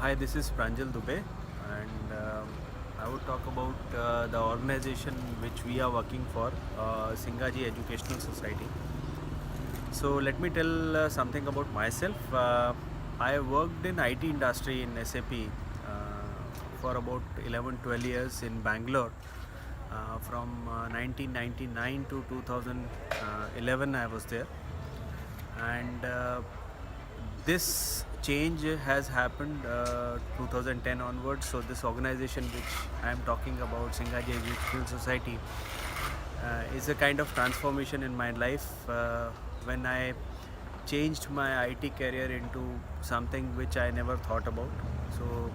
Hi, this is Pranjal Dubey, and I would talk about the organization which we are working for, Singaji Educational Society. So let me tell something about myself. I worked in IT industry in SAP for about 11-12 years in Bangalore. From 1999 to 2011 I was there, and this change has happened 2010 onwards. So this organization which I am talking about, Singaji Educational Society, is a kind of transformation in my life when I changed my IT career into something which I never thought about. So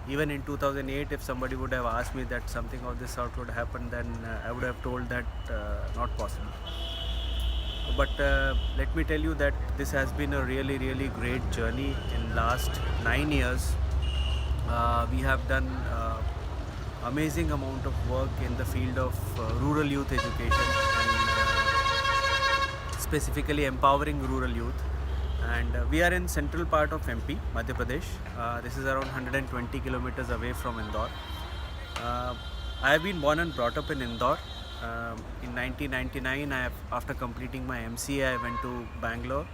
even in 2008, if somebody would have asked me that something of this sort would happen, then I would have told that not possible. But let me tell you that this has been a really great journey in last 9 years. We have done amazing amount of work in the field of rural youth education, and specifically empowering rural youth. And we are in central part of MP, Madhya Pradesh. This is around 120 kilometers away from Indore. I have been born and brought up in Indore. In 1999, after completing my MCA, I went to Bangalore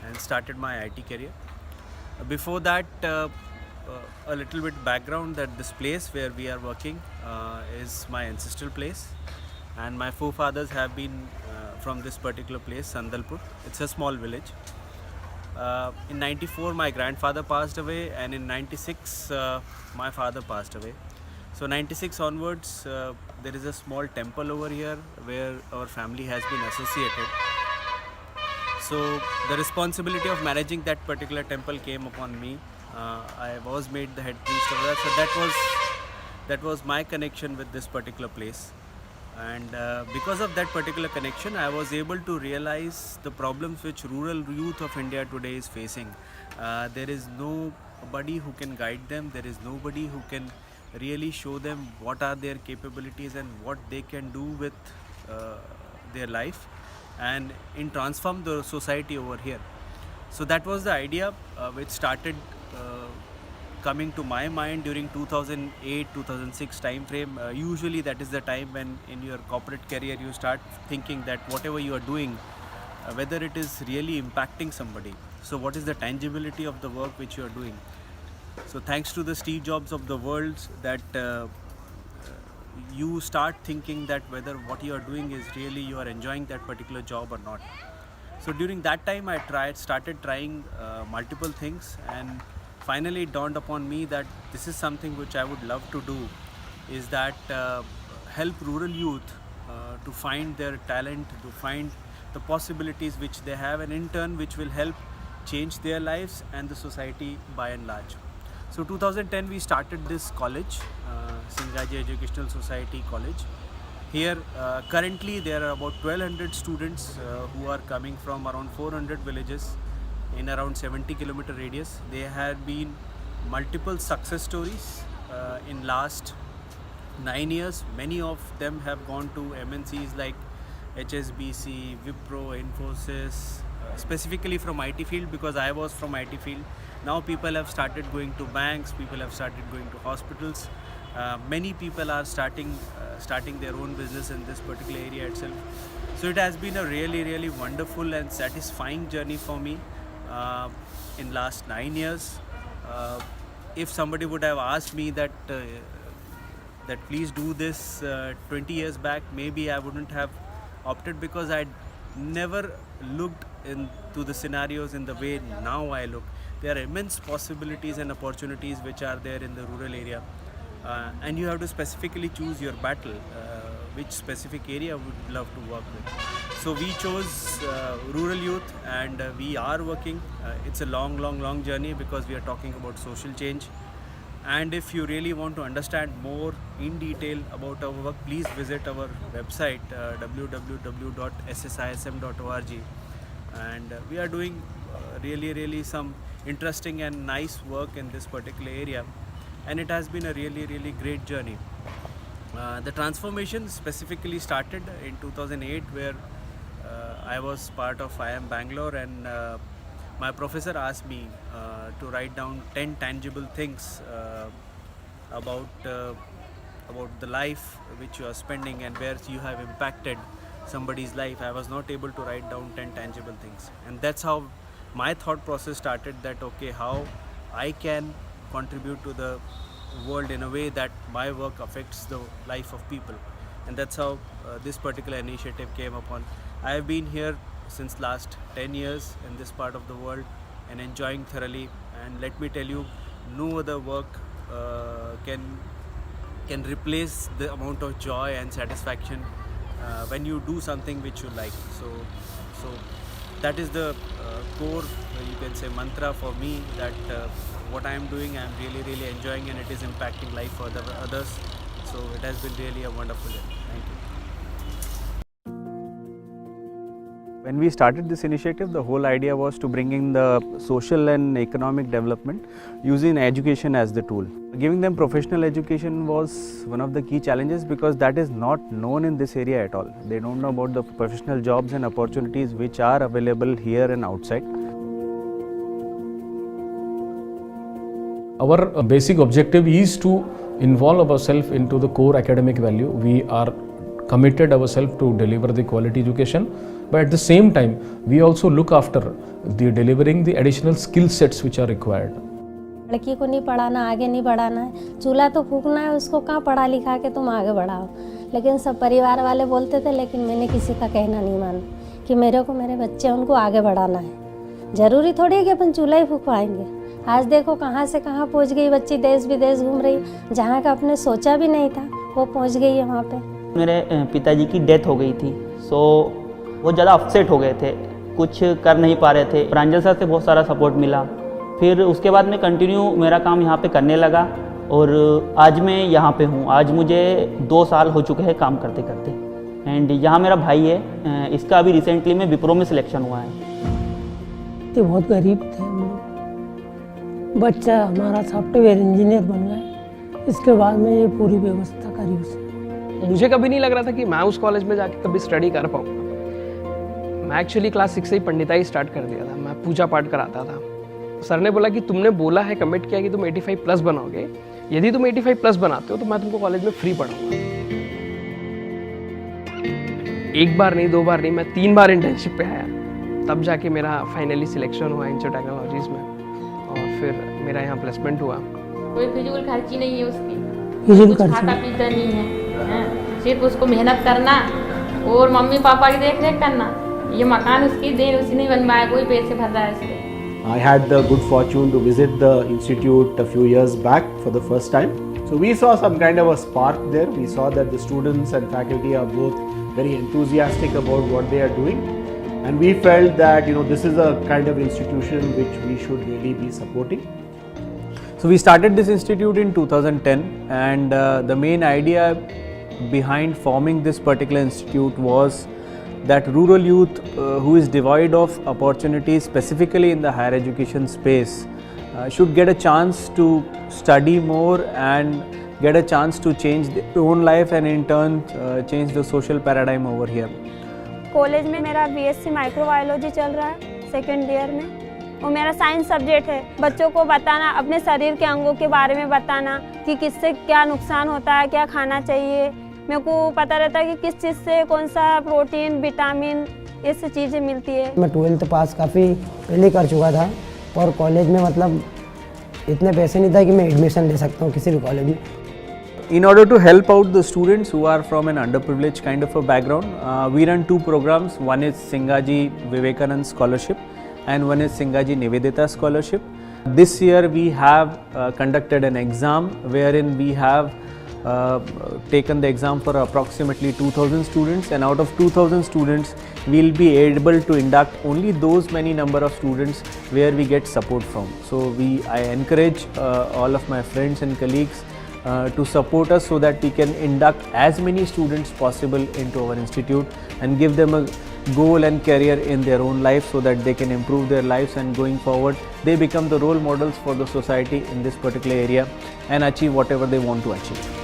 and started my IT career. Before that, a little bit background that this place where we are working is my ancestral place, and my forefathers have been from this particular place, Sandalpur. It's a small village. In 94, my grandfather passed away, and in 96, my father passed away. So 96 onwards, there is a small temple over here where our family has been associated. So the responsibility of managing that particular temple came upon me. I was made the head priest over there. So that was my connection with this particular place. And because of that particular connection, I was able to realize the problems which rural youth of India today is facing. There is nobody who can guide them. There is nobody who can really show them what are their capabilities and what they can do with their life, and in transform the society over here. So that was the idea which started coming to my mind during 2008-2006 time frame. Usually that is the time when in your corporate career you start thinking that whatever you are doing, whether it is really impacting somebody. So what is the tangibility of the work which you are doing? So thanks to the Steve Jobs of the world, that you start thinking that whether what you are doing is really you are enjoying that particular job or not. So during that time I started trying multiple things, and finally it dawned upon me that this is something which I would love to do, is that help rural youth to find their talent, to find the possibilities which they have, and in turn which will help change their lives and the society by and large. So 2010 we started this college, Singaji Educational Society College. Here currently there are about 1200 students who are coming from around 400 villages in around 70-kilometer radius. There have been multiple success stories in last 9 years. Many of them have gone to MNCs like HSBC, Wipro, Infosys, specifically from IT field, because I was from IT field. Now people have started going to banks, people have started going to hospitals. Many people are starting their own business in this particular area itself. So it has been a really wonderful and satisfying journey for me in last 9 years. If somebody would have asked me that please do this 20 years back, maybe I wouldn't have opted, because I never looked into the scenarios in the way now I look. There are immense possibilities and opportunities which are there in the rural area, and you have to specifically choose your battle, which specific area would love to work with. So we chose rural youth, and we are working. It's a long journey, because we are talking about social change. And if you really want to understand more in detail about our work, please visit our website www.ssism.org. And we are doing really some interesting and nice work in this particular area, and it has been a really great journey. The transformation specifically started in 2008, where I was part of IIM Bangalore, and my professor asked me to write down 10 tangible things about the life which you are spending and where you have impacted somebody's life. I was not able to write down 10 tangible things, and that's how my thought process started, that okay, how I can contribute to the world in a way that my work affects the life of people. And that's how this particular initiative came upon. I have been here since last 10 years in this part of the world and enjoying thoroughly, and let me tell you, no other work can replace the amount of joy and satisfaction when you do something which you like. So that is the core, you can say, mantra for me, that what I am doing, I am really enjoying, and it is impacting life for others. So it has been really a wonderful journey. Thank you. When we started this initiative, the whole idea was to bring in the social and economic development using education as the tool. Giving them professional education was one of the key challenges, because that is not known in this area at all. They don't know about the professional jobs and opportunities which are available here and outside. Our basic objective is to involve ourselves into the core academic value. We are committed ourselves to deliver the quality education, but at the same time we also look after the delivering the additional skill sets which are required. लड़की को नहीं पढ़ाना, आगे नहीं बढ़ाना है, चूल्हा तो फूकना है, उसको कहाँ पढ़ा लिखा के तुम आगे बढ़ाओ। लेकिन सब परिवार वाले बोलते थे, लेकिन मैंने किसी का कहना नहीं माना कि मेरे को मेरे बच्चे उनको आगे बढ़ाना है। ज़रूरी थोड़ी है कि अपन चूल्हा ही फूकवाएंगे। आज देखो कहाँ से कहाँ पहुँच गई बच्ची, देश विदेश घूम रही, जहाँ का आपने सोचा भी नहीं था वो पहुँच गई है वहाँ पे। मेरे पिताजी की डेथ हो गई थी, सो वो ज़्यादा अपसेट हो गए थे, कुछ कर नहीं पा रहे थे। प्रांजल सर से बहुत सारा सपोर्ट मिला। फिर उसके बाद मैं कंटिन्यू मेरा काम यहाँ पे करने लगा, और आज मैं यहाँ पे हूँ। आज मुझे 2 साल हो चुके हैं काम करते करते। एंड यहाँ मेरा भाई है, इसका अभी रिसेंटली में विप्रो में सिलेक्शन हुआ है। तो बहुत गरीब थे हम लोग, बच्चा हमारा सॉफ्टवेयर इंजीनियर बन गया। इसके बाद में ये पूरी व्यवस्था करी उसने। मुझे कभी नहीं लग रहा था कि मैं उस कॉलेज में जाके कभी स्टडी कर पाऊँगा। मैं एक्चुअली क्लास 6 से ही पंडिताई स्टार्ट कर दिया था। मैं पूजा पाठ कराता था। सर ने बोला कि तुमने बोला है, कमिट किया कि तुम 85+ बनाओगे, यदि तुम 85+ बनाते हो तो मैं तुमको कॉलेज में फ्री पढ़ाऊंगा। एक बार नहीं, 2 बार नहीं, मैं 3 बार इंटर्नशिप पे आया, तब जाके मेरा फाइनली सिलेक्शन हुआ इंस्टीट्यूट टेक्नोलॉजीज़ में, और फिर मेरा यहाँ प्लेसमेंट हुआ। कोई फिजूल खर्ची नहीं है उसकी, कुछ खाता पीता नहीं है, सिर्फ उसको मेहनत करना और मम्मी पापा की देख रेख करना। ये मकान उसकी देन उसने बनवाया, कोई पैसे भर रहा है इसके। I had the good fortune to visit the institute a few years back for the first time. So we saw some kind of a spark there. We saw that the students and faculty are both very enthusiastic about what they are doing, and we felt that this is a kind of institution which we should really be supporting. So we started this institute in 2010, and the main idea behind forming this particular institute was that rural youth who is devoid of opportunities, specifically in the higher education space, should get a chance to study more and get a chance to change their own life, and in turn change the social paradigm over here. College में मेरा BSc microbiology चल रहा है, second year में, और मेरा science subject है। बच्चों को बताना, अपने शरीर के अंगों के बारे में बताना कि किससे क्या नुकसान होता है, क्या खाना चाहिए। मेरे को पता रहता है कि किस चीज़ से कौन सा प्रोटीन, विटामिन, ये सब चीज़ें मिलती है। मैं 12th पास काफ़ी पहले कर चुका था, और कॉलेज में मतलब इतने पैसे नहीं था कि मैं एडमिशन ले सकता हूँ किसी भी कॉलेज में। In order to help out the students who are from an underprivileged kind of a background, we run 2 programs. One is Singaji Vivekanand Scholarship and one is Singaji Nivedita Scholarship. This year we have conducted an exam wherein we have taken the exam for approximately 2000 students, and out of 2000 students we will be able to induct only those many number of students where we get support from. So I encourage all of my friends and colleagues to support us so that we can induct as many students possible into our institute and give them a goal and career in their own life, so that they can improve their lives, and going forward they become the role models for the society in this particular area and achieve whatever they want to achieve.